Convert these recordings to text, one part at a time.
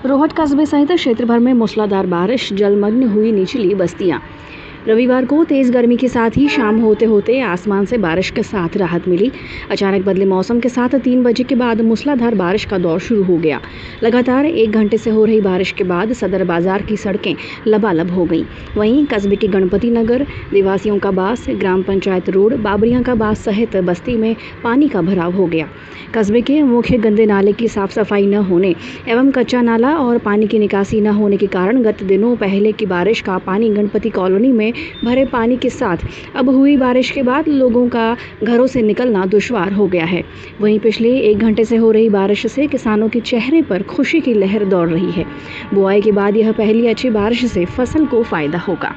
रोहट कस्बे सहित क्षेत्र भर में मूसलाधार बारिश, जलमग्न हुई निचली बस्तियां। रविवार को तेज गर्मी के साथ ही शाम होते होते आसमान से बारिश के साथ राहत मिली। अचानक बदले मौसम के साथ 3 बजे के बाद मूसलाधार बारिश का दौर शुरू हो गया। लगातार 1 घंटे से हो रही बारिश के बाद सदर बाजार की सड़कें लबालब हो गईं। वहीं कस्बे के गणपति नगर, देवासियों का बास, ग्राम पंचायत रोड, बाबरियां का बास सहित बस्ती में पानी का भराव हो गया। कस्बे के मुख्य गंदे नाले की साफ सफाई न होने एवं कच्चा नाला और पानी की निकासी न होने के कारण गत दिनों पहले की बारिश का पानी गणपति कॉलोनी में भरे पानी के साथ अब हुई बारिश के बाद लोगों का घरों से निकलना दुश्वार हो गया है। वहीं पिछले 1 घंटे से हो रही बारिश से किसानों के चेहरे पर खुशी की लहर दौड़ रही है। बुआई के बाद यह पहली अच्छी बारिश से फसल को फायदा होगा।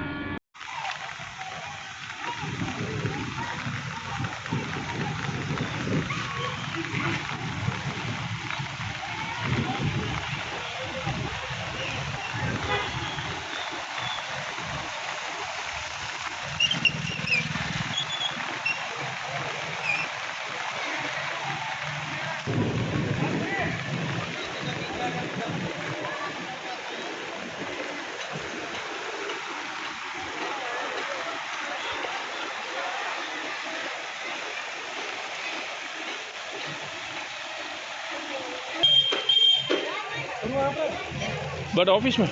बट ऑफिस में